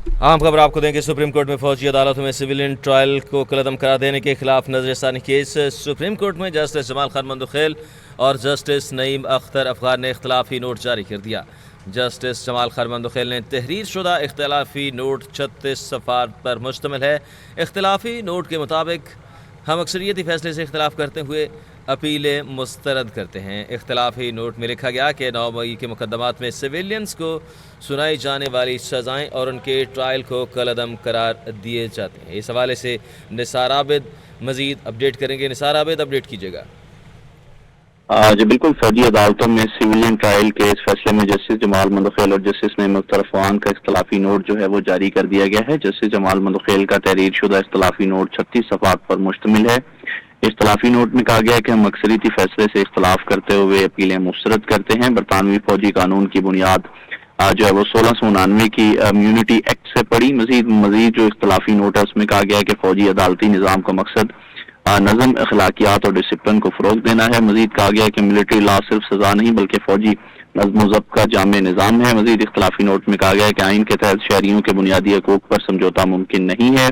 عام خبر آپ کو دیں کہ سپریم کورٹ میں فوجی عدالتوں میں سویلین ٹرائل کو کالعدم قرار دینے کے خلاف نظر ثانی کیس۔ سپریم کورٹ میں جسٹس جمال خان مندوخیل اور جسٹس نعیم اختر افغان نے اختلافی نوٹ جاری کر دیا۔ جسٹس جمال خان مندوخیل نے تحریر شدہ اختلافی نوٹ 36 صفحات پر مشتمل ہے۔ اختلافی نوٹ کے مطابق ہم اکثریتی فیصلے سے اختلاف کرتے ہوئے اپیلیں مسترد کرتے ہیں۔ اختلافی نوٹ میں لکھا گیا کہ 9 مئی کے مقدمات میں سویلینز کو سنائی جانے والی سزائیں اور ان کے ٹرائل کو کالعدم قرار دیے جاتے ہیں۔ اس حوالے سے نثار عابد مزید اپڈیٹ کریں گے۔ نثار عابد، اپڈیٹ کیجیے گا۔ جی بالکل، فوجی عدالتوں میں سویلین ٹرائل کے اس فیصلے میں جسٹس جمال مندوخیل اور جسٹس نعیم اختر افغان کا اختلافی نوٹ جو ہے وہ جاری کر دیا گیا ہے۔ جسٹس جمال مندوخیل کا تحریر شدہ اختلافی نوٹ 36 صفحات پر مشتمل ہے۔ اختلافی نوٹ میں کہا گیا ہے کہ ہم اکثریتی فیصلے سے اختلاف کرتے ہوئے اپیلیں مسترد کرتے ہیں۔ برطانوی فوجی قانون کی بنیاد جو ہے وہ 1699 کی امیونٹی ایکٹ سے پڑی۔ مزید جو اختلافی نوٹ ہے اس میں کہا گیا ہے کہ فوجی عدالتی نظام کا مقصد نظم، اخلاقیات اور ڈسپلن کو فروغ دینا ہے۔ مزید کہا گیا ہے کہ ملٹری لا صرف سزا نہیں بلکہ فوجی نظم و ضبط کا جامع نظام ہے۔ مزید اختلافی نوٹ میں کہا گیا ہے کہ آئین کے تحت شہریوں کے بنیادی حقوق پر سمجھوتہ ممکن نہیں ہے۔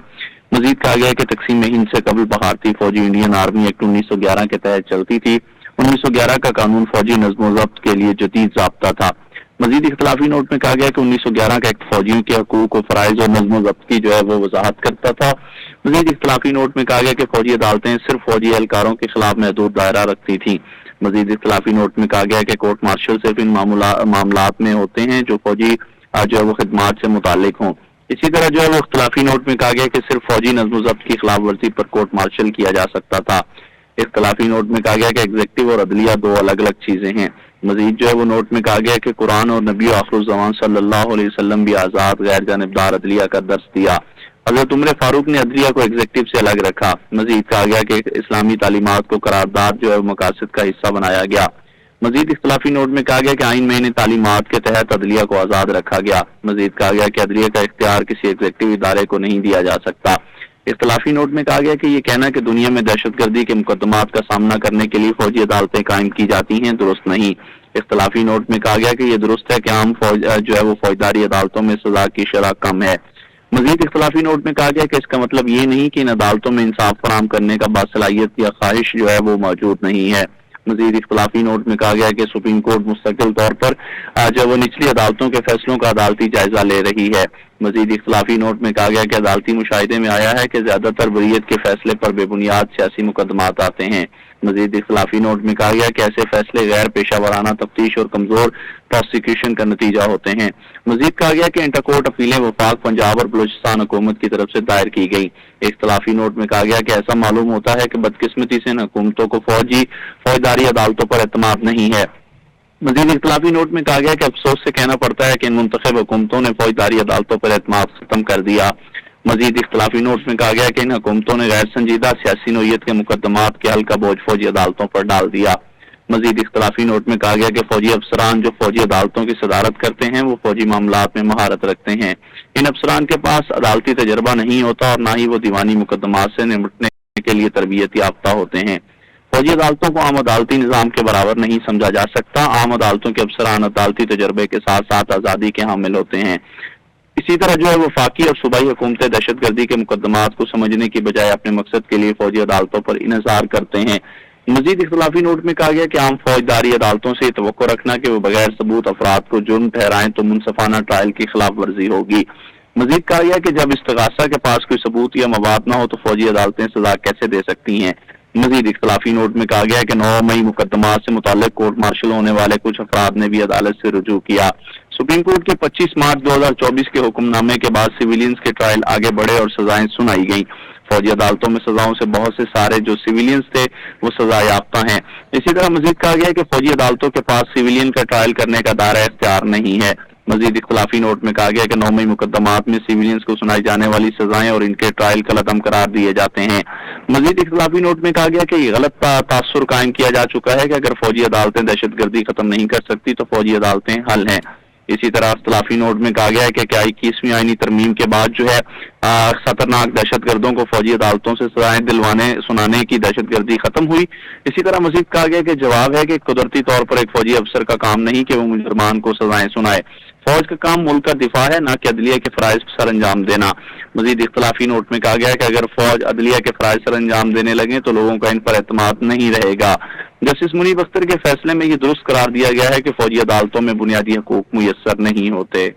مزید کہا گیا ہے کہ تقسیم ہند سے قبل بھارتی فوجی انڈین آرمی ایکٹ 1911 کے تحت چلتی تھی۔ 1911 کا قانون فوجی نظم و ضبط کے لیے جدید ضابطہ تھا۔ مزید اختلافی نوٹ میں کہا گیا کہ 1911 کا ایکٹ فوجیوں کے حقوق و فرائض اور نظم و ضبط کی جو ہے وہ وضاحت کرتا تھا۔ مزید اختلافی نوٹ میں کہا گیا کہ فوجی عدالتیں صرف فوجی اہلکاروں کے خلاف محدود دائرہ رکھتی تھیں۔ مزید اختلافی نوٹ میں کہا گیا کہ کورٹ مارشل صرف ان معاملات میں ہوتے ہیں جو فوجی جو ہے وہ خدمات سے متعلق ہوں۔ اسی طرح جو ہے وہ اختلافی نوٹ میں کہا گیا کہ صرف فوجی نظم و ضبط کی خلاف ورزی پر کورٹ مارشل کیا جا سکتا تھا۔ اختلافی نوٹ میں کہا گیا کہ ایگزیکٹو اور عدلیہ دو الگ الگ چیزیں ہیں۔ مزید جو ہے وہ نوٹ میں کہا گیا کہ قرآن اور نبی آخر الزمان صلی اللہ علیہ وسلم بھی آزاد غیر جانبدار عدلیہ کا درس دیا۔ حضرت عمر فاروق نے عدلیہ کو ایگزیکٹو سے الگ رکھا۔ مزید کہا گیا کہ اسلامی تعلیمات کو قرارداد جو ہے مقاصد کا حصہ بنایا گیا۔ مزید اختلافی نوٹ میں کہا گیا کہ آئین میں ان تعلیمات کے تحت عدلیہ کو آزاد رکھا گیا۔ مزید کہا گیا کہ عدلیہ کا اختیار کسی ایگزیکٹو ادارے کو نہیں دیا جا سکتا۔ اختلافی نوٹ میں کہا گیا کہ یہ کہنا کہ دنیا میں دہشت گردی کے مقدمات کا سامنا کرنے کے لیے فوجی عدالتیں قائم کی جاتی ہیں درست نہیں۔ اختلافی نوٹ میں کہا گیا کہ یہ درست ہے کہ عام جو ہے وہ فوجداری عدالتوں میں سزا کی شرح کم ہے۔ مزید اختلافی نوٹ میں کہا گیا کہ اس کا مطلب یہ نہیں کہ ان عدالتوں میں انصاف فراہم کرنے کا باصلاحیت یا خواہش جو ہے وہ موجود نہیں ہے۔ مزید اختلافی نوٹ میں کہا گیا کہ سپریم کورٹ مستقل طور پر جو وہ نچلی عدالتوں کے فیصلوں کا عدالتی جائزہ لے رہی ہے۔ مزید اختلافی نوٹ میں کہا گیا کہ عدالتی مشاہدے میں آیا ہے کہ زیادہ تر بریت کے فیصلے پر بے بنیاد سیاسی مقدمات آتے ہیں۔ مزید اختلافی نوٹ میں کہا گیا کہ ایسے فیصلے غیر پیشہ ورانہ تفتیش اور کمزور پروسیکیوشن کا نتیجہ ہوتے ہیں۔ مزید کہا گیا کہ انٹر کورٹ اپیلیں وفاق، پنجاب اور بلوچستان حکومت کی طرف سے دائر کی گئی۔ اختلافی نوٹ میں کہا گیا کہ ایسا معلوم ہوتا ہے کہ بدقسمتی سے ان حکومتوں کو فوجداری عدالتوں پر اعتماد نہیں ہے۔ مزید اختلافی نوٹ میں کہا گیا کہ افسوس سے کہنا پڑتا ہے کہ ان منتخب حکومتوں نے فوجداری عدالتوں پر اعتماد ختم کر دیا۔ مزید اختلافی نوٹ میں کہا گیا کہ ان حکومتوں نے غیر سنجیدہ سیاسی نوعیت کے مقدمات کے حل کا بوجھ فوجی عدالتوں پر ڈال دیا۔ مزید اختلافی نوٹ میں کہا گیا کہ فوجی افسران جو فوجی عدالتوں کی صدارت کرتے ہیں وہ فوجی معاملات میں مہارت رکھتے ہیں۔ ان افسران کے پاس عدالتی تجربہ نہیں ہوتا اور نہ ہی وہ دیوانی مقدمات سے نمٹنے کے لیے تربیت یافتہ ہوتے ہیں۔ فوجی عدالتوں کو عام عدالتی نظام کے برابر نہیں سمجھا جا سکتا۔ عام عدالتوں کے افسران عدالتی تجربے کے ساتھ ساتھ آزادی کے حامل ہوتے ہیں۔ اسی طرح جو ہے وفاقی اور صوبائی حکومتیں دہشت گردی کے مقدمات کو سمجھنے کی بجائے اپنے مقصد کے لیے فوجی عدالتوں پر انحصار کرتے ہیں۔ مزید اختلافی نوٹ میں کہا گیا کہ عام فوجداری عدالتوں سے یہ توقع رکھنا کہ وہ بغیر ثبوت افراد کو جرم ٹھہرائیں تو منصفانہ ٹرائل کی خلاف ورزی ہوگی۔ مزید کہا گیا کہ جب استغاثہ کے پاس کوئی ثبوت یا مواد نہ ہو تو فوجی عدالتیں سزا کیسے دے سکتی ہیں۔ مزید اختلافی نوٹ میں کہا گیا کہ 9 مئی مقدمات سے متعلق کورٹ مارشل ہونے والے کچھ افراد نے بھی عدالت سے رجوع کیا۔ سپریم کورٹ کے 25 مارچ 2024 کے حکم نامے کے بعد سویلینز کے ٹرائل آگے بڑھے اور سزائیں سنائی گئیں۔ فوجی عدالتوں میں سزاؤں سے بہت سے سارے جو سویلینز تھے وہ سزا یافتہ ہیں۔ اسی طرح مزید کہا گیا کہ فوجی عدالتوں کے پاس سویلین کا ٹرائل کرنے کا دائرہ اختیار نہیں ہے۔ مزید اختلافی نوٹ میں کہا گیا کہ 9 مئی مقدمات میں سویلینز کو سنائی جانے والی سزائیں اور ان کے ٹرائل کالعدم قرار دیے جاتے ہیں۔ مزید اختلافی نوٹ میں کہا گیا کہ یہ غلط تاثر قائم کیا جا چکا ہے کہ اگر فوجی عدالتیں دہشت گردی ختم نہیں کر سکتی تو فوجی عدالتیں حل ہیں۔ اسی طرح اختلافی نوٹ میں کہا گیا ہے کہ 21ویں آئینی ترمیم کے بعد جو ہے خطرناک دہشت گردوں کو فوجی عدالتوں سے سزائیں سنانے کی دہشت گردی ختم ہوئی۔ اسی طرح مزید کہا گیا کہ جواب ہے کہ قدرتی طور پر ایک فوجی افسر کا کام نہیں کہ وہ مجرمان کو سزائیں سنائے۔ فوج کا کام ملک کا دفاع ہے، نہ کہ عدلیہ کے فرائض پر سر انجام دینا۔ مزید اختلافی نوٹ میں کہا گیا ہے کہ اگر فوج عدلیہ کے فرائض سر انجام دینے لگیں تو لوگوں کا ان پر اعتماد نہیں رہے گا۔ جسٹس منیب اختر کے فیصلے میں یہ درست قرار دیا گیا ہے کہ فوجی عدالتوں میں بنیادی حقوق میسر نہیں ہوتے۔